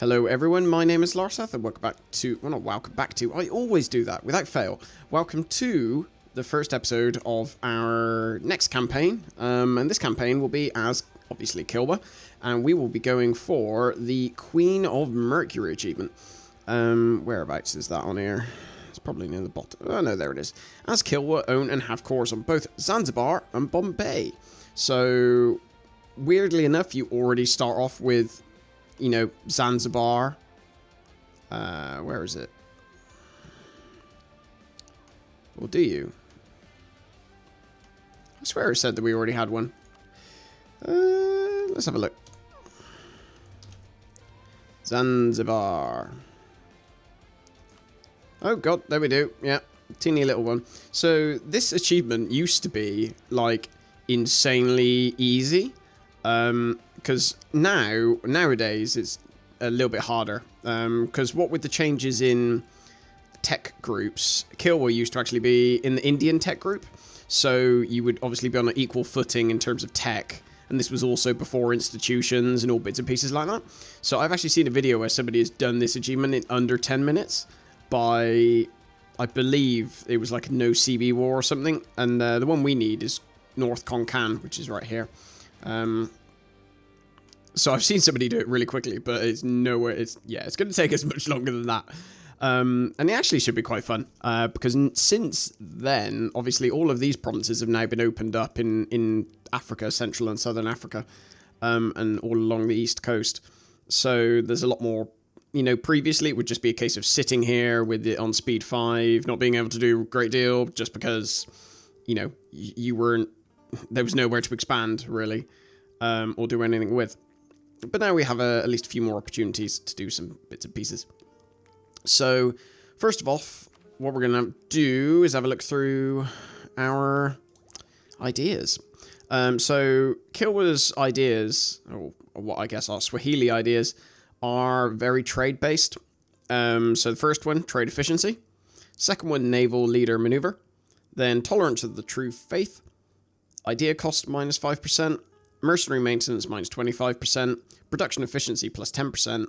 Hello everyone, my name is Larseth and welcome back to, well not welcome back to, I always do that, without fail. Welcome to the first episode of our next campaign, and this campaign will be as, obviously, Kilwa, and we will be going for the Queen of Mercury achievement. Whereabouts is that on here? It's probably near the bottom. Oh no, there it is. As Kilwa, own and have cores on both Zanzibar and Bombay. So, weirdly enough, you already start off with, you know, Zanzibar. Where is it? Well, do you? I swear it said that we already had one. Let's have a look. Zanzibar. Oh god, there we do. Yeah, teeny little one. So this achievement used to be like insanely easy. Because nowadays it's a little bit harder. Because what with the changes in tech groups, Kilwa used to actually be in the Indian tech group. So you would obviously be on an equal footing in terms of tech. And this was also before institutions and all bits and pieces like that. So I've actually seen a video where somebody has done this achievement in under 10 minutes by, I believe it was like a no CB war or something. And the one we need is North Konkan, which is right here. So I've seen somebody do it really quickly, but it's nowhere. It's going to take us much longer than that. And it actually should be quite fun, because since then, obviously, all of these provinces have now been opened up in Africa, Central and Southern Africa, and all along the East Coast. So there's a lot more, you know, previously it would just be a case of sitting here with it on speed 5, not being able to do a great deal just because, you know, you weren't, there was nowhere to expand, really, or do anything with. But now we have at least a few more opportunities to do some bits and pieces. So, first of all, what we're going to do is have a look through our ideas. So, Kilwa's ideas, or what I guess are Swahili ideas, are very trade-based. So the first one, trade efficiency. Second one, naval leader maneuver. Then tolerance of the true faith. Idea cost minus 5%. Mercenary maintenance minus 25%. Production efficiency plus 10%.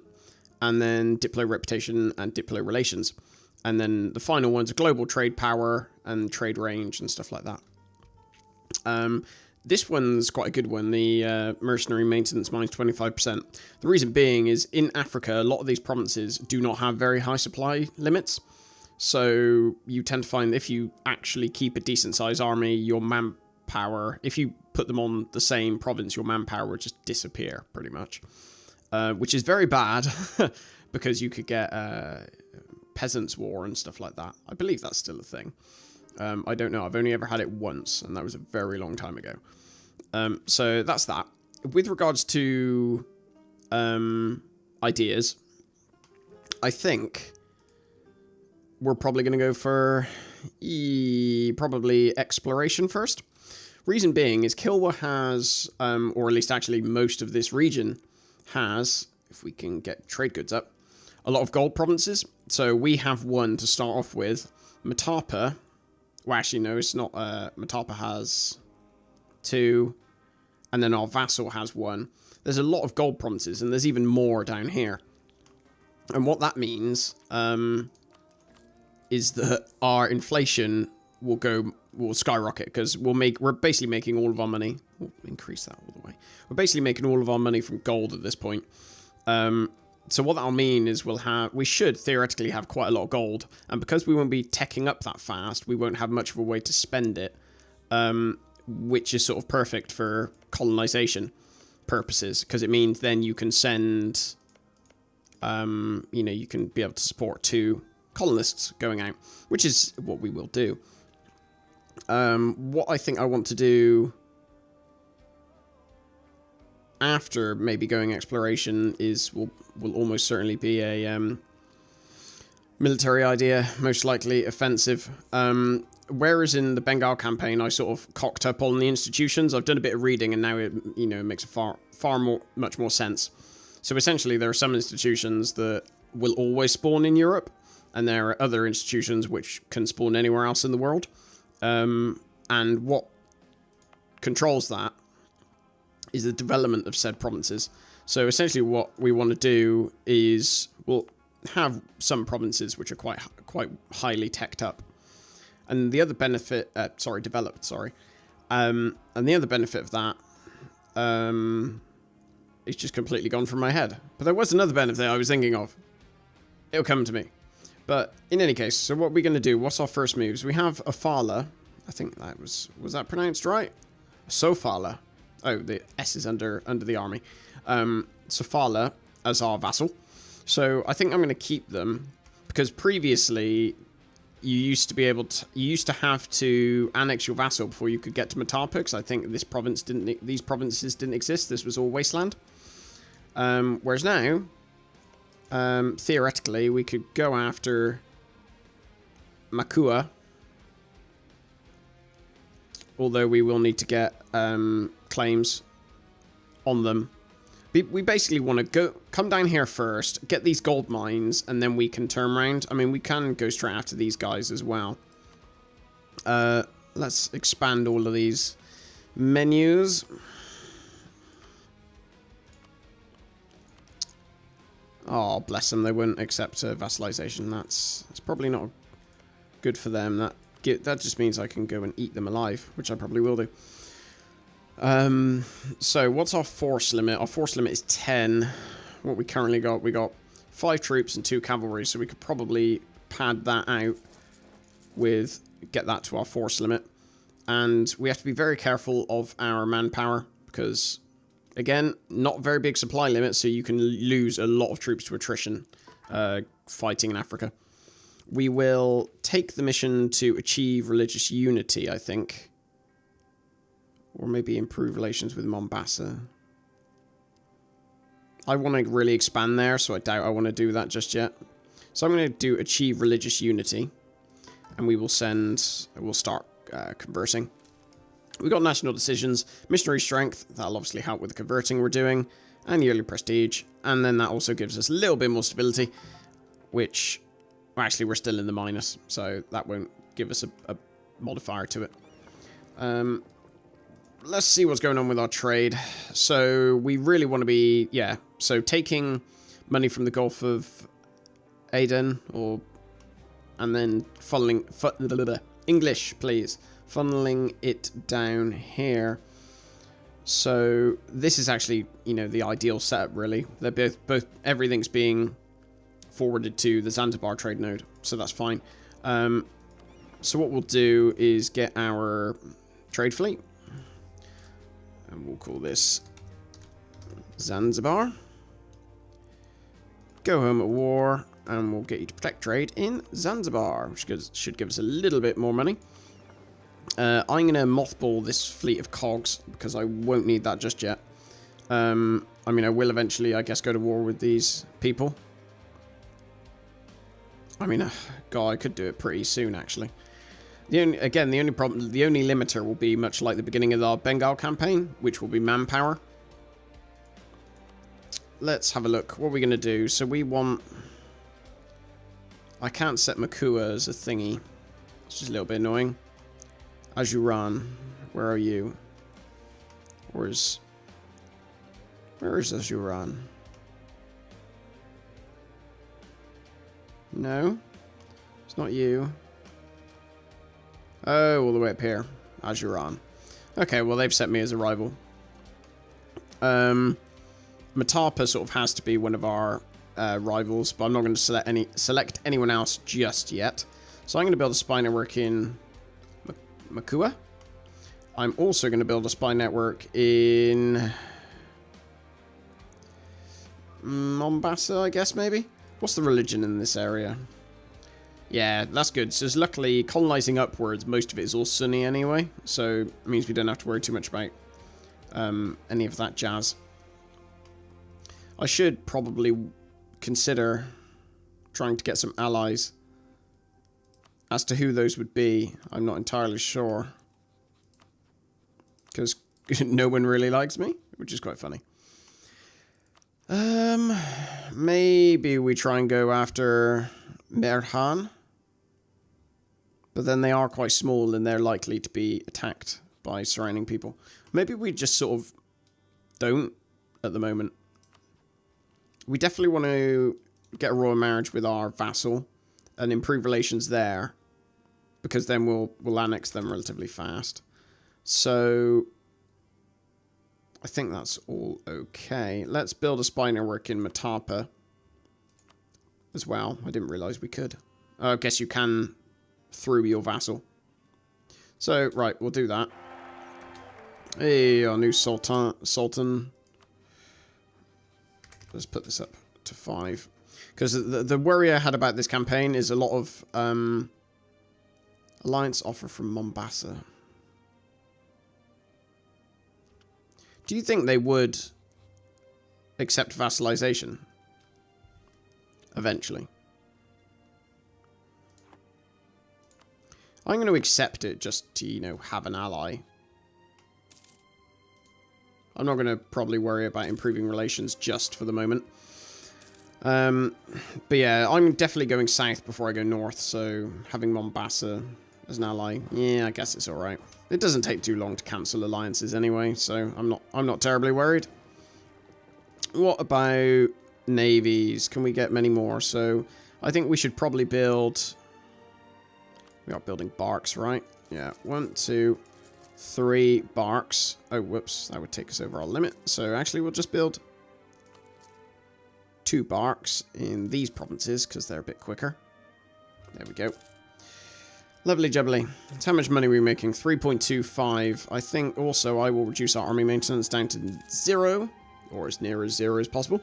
And then Diplo reputation and Diplo relations. And then the final one's global trade power and trade range and stuff like that. This one's quite a good one, the mercenary maintenance minus 25%. The reason being is in Africa, a lot of these provinces do not have very high supply limits. So you tend to find if you actually keep a decent sized army, your manpower, if you put them on the same province, your manpower would just disappear pretty much. Which is very bad because you could get peasants' war and stuff like that. I believe that's still a thing. I don't know. I've only ever had it once, and that was a very long time ago. So that's that. With regards to ideas, I think we're probably going to go for probably exploration first. Reason being is Kilwa has, or at least actually most of this region has, if we can get trade goods up, a lot of gold provinces. So we have one to start off with. Matapa, well actually no, it's not, Matapa has 2, and then our vassal has 1. There's a lot of gold provinces, and there's even more down here. And what that means is that our inflation will skyrocket, because we're basically making all of our money. We'll increase that all the way. We're basically making all of our money from gold at this point. So what that'll mean is we should theoretically have quite a lot of gold, and because we won't be teching up that fast, we won't have much of a way to spend it, which is sort of perfect for colonization purposes, because it means then you can send, you know, you can be able to support 2 colonists going out, which is what we will do. What I think I want to do after maybe going exploration is will almost certainly be a military idea, most likely offensive. Whereas in the Bengal campaign, I sort of cocked up on the institutions. I've done a bit of reading, and now it makes much more sense. So essentially, there are some institutions that will always spawn in Europe, and there are other institutions which can spawn anywhere else in the world. And what controls that is the development of said provinces. So essentially what we want to do is we'll have some provinces which are quite highly teched up. And the other benefit, developed. And the other benefit of that, it's just completely gone from my head. But there was another benefit I was thinking of. It'll come to me. But in any case, so what we're going to do, what's our first moves? We have a Fala. I think that was that pronounced right? Sofala. Oh, the S is under the army. Sofala as our vassal. So I think I'm going to keep them because previously you used to have to annex your vassal before you could get to Matapa, because I think these provinces didn't exist. This was all wasteland. Whereas now, theoretically, we could go after Makua. Although we will need to get claims on them. We basically want to come down here first, get these gold mines, and then we can turn around. I mean, we can go straight after these guys as well. Let's expand all of these menus. Oh, bless them. They wouldn't accept vassalization. That's probably not good for them. That just means I can go and eat them alive, which I probably will do. So what's our force limit? Our force limit is 10. What we currently got, we got 5 troops and 2 cavalry, so we could probably pad that out get that to our force limit. And we have to be very careful of our manpower, because, again, not very big supply limit, so you can lose a lot of troops to attrition fighting in Africa. We will take the mission to achieve religious unity, I think. Or maybe improve relations with Mombasa. I want to really expand there, so I doubt I want to do that just yet. So I'm going to do achieve religious unity. And we'll start converting. We've got national decisions, missionary strength. That'll obviously help with the converting we're doing. And yearly prestige. And then that also gives us a little bit more stability. Which... Well, actually, we're still in the minus, so that won't give us a modifier to it. Let's see what's going on with our trade. So we really want to be, so taking money from the Gulf of Aden, and then funneling, English, please, funneling it down here. So this is actually, the ideal setup, really. They're both everything's being forwarded to the Zanzibar trade node, so that's fine. So what we'll do is get our trade fleet, and we'll call this Zanzibar. Go home at war, and we'll get you to protect trade in Zanzibar, which should give us a little bit more money. I'm going to mothball this fleet of cogs, because I won't need that just yet. I mean, I will eventually, I guess, go to war with these people. I mean, God, I could do it pretty soon, actually. The only limiter will be much like the beginning of our Bengal campaign, which will be manpower. Let's have a look. What are we going to do? So we want... I can't set Makua as a thingy. It's just a little bit annoying. Ajuran, where are you? Where is Ajuran? No, it's not you. Oh, all the way up here. Ajuran. Okay, well, they've set me as a rival. Matapa sort of has to be one of our rivals, but I'm not going to select anyone else just yet. So I'm going to build a spy network in Makua. I'm also going to build a spy network in Mombasa, I guess, maybe? What's the religion in this area? Yeah, that's good. So luckily, colonizing upwards, most of it is all Sunni anyway. So it means we don't have to worry too much about any of that jazz. I should probably consider trying to get some allies. As to who those would be, I'm not entirely sure. Because no one really likes me, which is quite funny. Maybe we try and go after Merhan. But then they are quite small and they're likely to be attacked by surrounding people. Maybe we just sort of don't at the moment. We definitely want to get a royal marriage with our vassal and improve relations there, because then we'll annex them relatively fast. So I think that's all okay. Let's build a spy network in Matapa as well. I didn't realize we could. I guess you can through your vassal. So, right, we'll do that. Hey, our new Sultan. Let's put this up to 5. Because the worry I had about this campaign is a lot of alliance offer from Mombasa. Do you think they would accept vassalization eventually? I'm going to accept it just to, you know, have an ally. I'm not going to probably worry about improving relations just for the moment. But yeah, I'm definitely going south before I go north, so having Mombasa as an ally, yeah, I guess it's alright. It doesn't take too long to cancel alliances anyway, so I'm not terribly worried. What about navies? Can we get many more? So I think we should probably build... We are building barks, right? Yeah, 1, 2, 3 barks. Oh, whoops, that would take us over our limit. So actually we'll just build 2 barks in these provinces because they're a bit quicker. There we go. Lovely jubbly. That's how much money we're making. 3.25. I think also I will reduce our army maintenance down to 0, or as near as 0 as possible.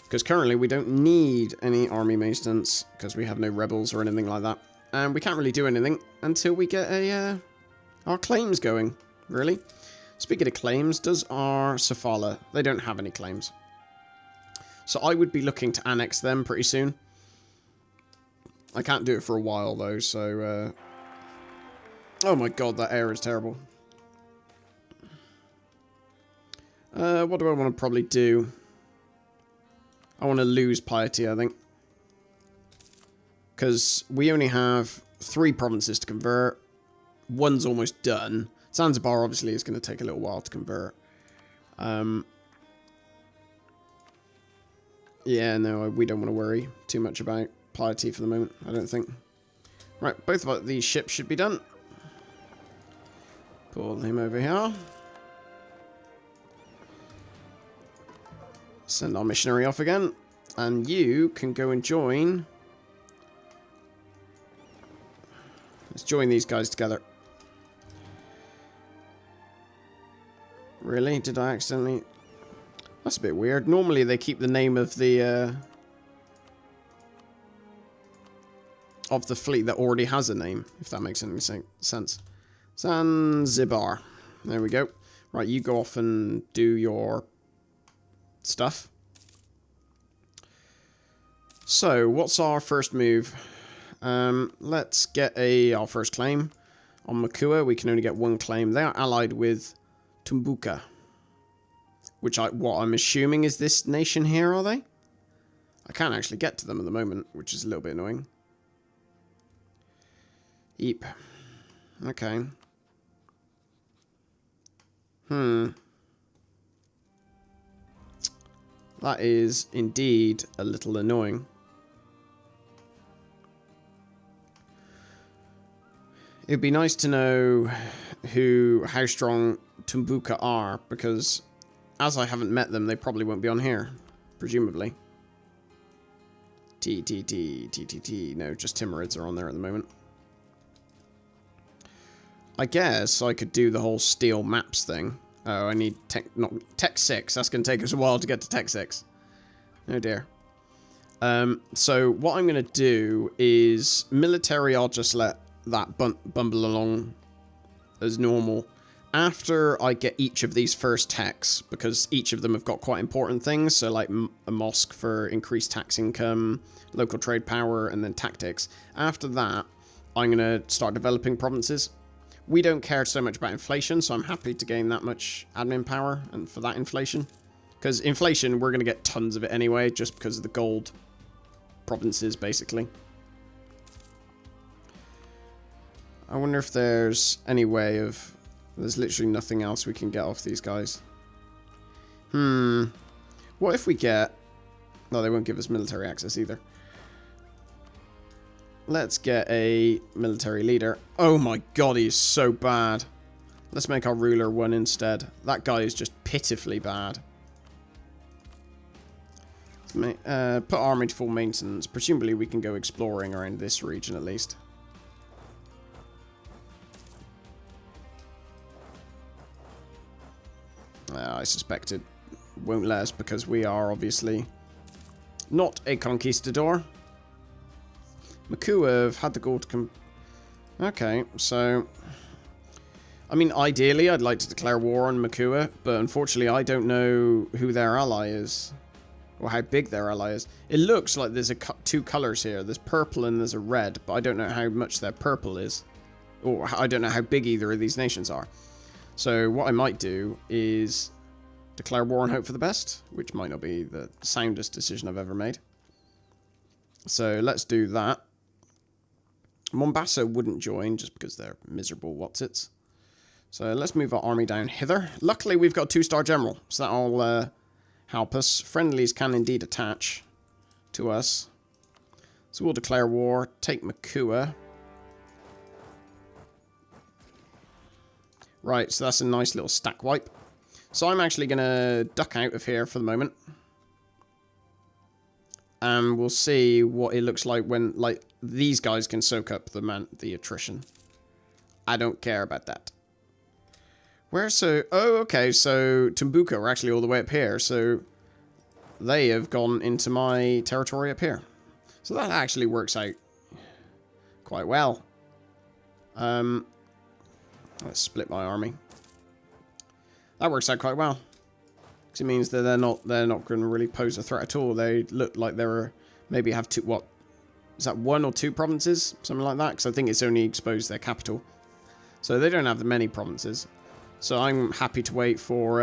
Because currently we don't need any army maintenance because we have no rebels or anything like that. And we can't really do anything until we get our claims going, really. Speaking of claims, does our Sofala... They don't have any claims. So I would be looking to annex them pretty soon. I can't do it for a while, though, so... Oh my god, that air is terrible. What do I want to probably do? I want to lose piety, I think. Because we only have 3 provinces to convert. 1's almost done. Zanzibar, obviously, is going to take a little while to convert. Yeah, no, we don't want to worry too much about piety for the moment, I don't think. Right, both of these ships should be done. Pull him over here. Send our missionary off again. And you can go and join... Let's join these guys together. Really? Did I accidentally... That's a bit weird. Normally they keep the name of the fleet that already has a name, if that makes any sense. Zanzibar. There we go. Right, you go off and do your stuff. So, what's our first move? Let's get our first claim. On Makua, we can only get 1 claim. They are allied with Tumbuka. What I'm assuming is this nation here, are they? I can't actually get to them at the moment, which is a little bit annoying. Eep. Okay. That is indeed a little annoying. It'd be nice to know how strong Tumbuka are, because as I haven't met them, they probably won't be on here, presumably. T. No, just Timurids are on there at the moment. I guess I could do the whole steel maps thing. Oh, I need Tech 6. That's going to take us a while to get to Tech 6. Oh dear. So what I'm going to do is military, I'll just let that bumble along as normal. After I get each of these first techs, because each of them have got quite important things, so like a mosque for increased tax income, local trade power, and then tactics. After that, I'm going to start developing provinces. We don't care so much about inflation, so I'm happy to gain that much admin power and for that inflation. Because inflation, we're going to get tons of it anyway, just because of the gold provinces, basically. I wonder if there's any way of... There's literally nothing else we can get off these guys. What if we get No, they won't give us military access either. Let's get a military leader. Oh my god, he's so bad. Let's make our ruler one instead. That guy is just pitifully bad. Put army to full maintenance. Presumably we can go exploring around this region at least. I suspect it won't let us because we are obviously not a conquistador. Makua have had the goal to come. Okay, so I mean, ideally, I'd like to declare war on Makua, but unfortunately, I don't know who their ally is or how big their ally is. It looks like there's two colors here. There's purple and there's a red, but I don't know how much their purple is, or I don't know how big either of these nations are. So what I might do is declare war and hope for the best, which might not be the soundest decision I've ever made. So let's do that. Mombasa wouldn't join just because they're miserable whatsits. So let's move our army down hither. Luckily, we've got a 2-star general, so that'll help us. Friendlies can indeed attach to us. So we'll declare war, take Makua. Right, so that's a nice little stack wipe. So I'm actually going to duck out of here for the moment. And we'll see what it looks like when, like, these guys can soak up the attrition. I don't care about that. Where so... Oh, okay, so Tumbuka are actually all the way up here, so they have gone into my territory up here. So that actually works out quite well. Let's split my army. That works out quite well. Because it means that they're not going to really pose a threat at all. They look like they're maybe have two... What? Is that 1 or 2 provinces? Something like that? Because I think it's only exposed their capital. So they don't have many provinces. So I'm happy to wait for,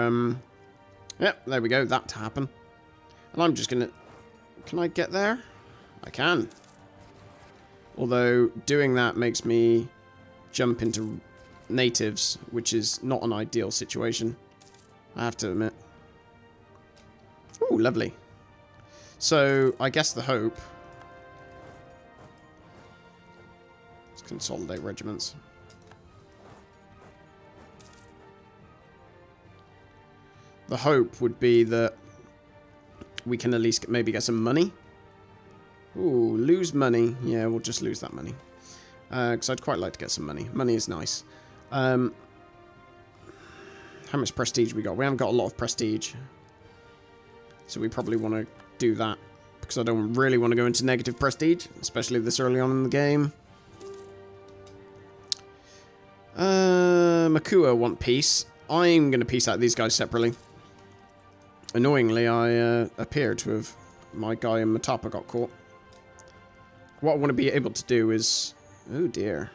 yep, there we go, that to happen. And I'm just gonna... Can I get there? I can. Although, doing that makes me jump into natives, which is not an ideal situation, I have to admit. Ooh, lovely. So, I guess the hope... Let's consolidate regiments. The hope would be that we can at least maybe get some money. Ooh, lose money. Yeah, we'll just lose that money. Because I'd quite like to get some money. Money is nice. How much prestige we got? We haven't got a lot of prestige. So we probably want to do that. Because I don't really want to go into negative prestige. Especially this early on in the game. Makua want peace. I'm going to peace out these guys separately. Annoyingly, I appear to have... My guy in Matapa got caught. What I want to be able to do is... Oh, dear.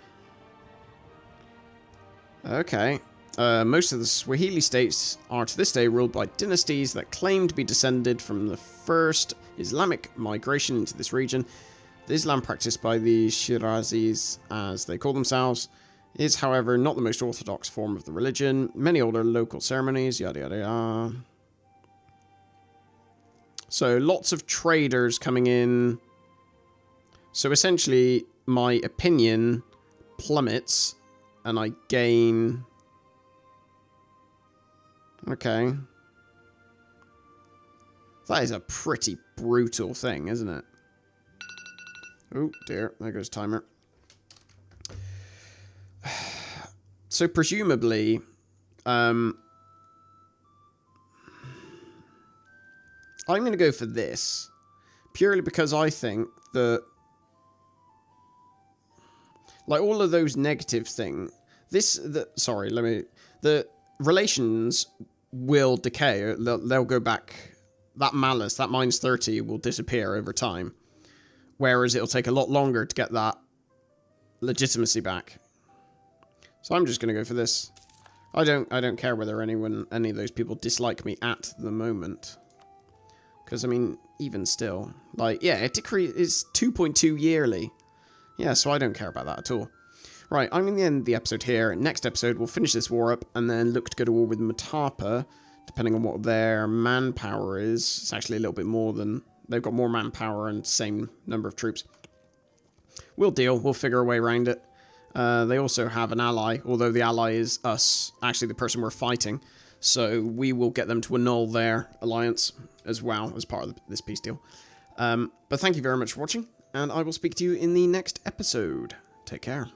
Okay. Most of the Swahili states are to this day ruled by dynasties that claim to be descended from the first Islamic migration into this region. The Islam practiced by the Shirazis, as they call themselves, is, however, not the most orthodox form of the religion. Many older local ceremonies, yada yada yada. So, lots of traders coming in. So, essentially, my opinion plummets, and I gain... Okay. That is a pretty brutal thing, isn't it? Oh, dear. There goes timer. So, presumably... I'm going to go for this, purely because I think that, like, all of those negative things, the relations will decay, they'll go back, that malice, that -30 will disappear over time, whereas it'll take a lot longer to get that legitimacy back. So I'm just going to go for this. I don't care whether any of those people dislike me at the moment. Because, I mean, even still, like, yeah, it is 2.2 yearly. Yeah, so I don't care about that at all. Right, I'm going to end the episode here. Next episode, we'll finish this war up and then look to go to war with Matapa, depending on what their manpower is. It's actually a little bit more than they've got more manpower and same number of troops. We'll deal. We'll figure a way around it. They also have an ally, although the ally is us, actually the person we're fighting. So we will get them to annul their alliance as well as part of this peace deal. But thank you very much for watching, and I will speak to you in the next episode. Take care.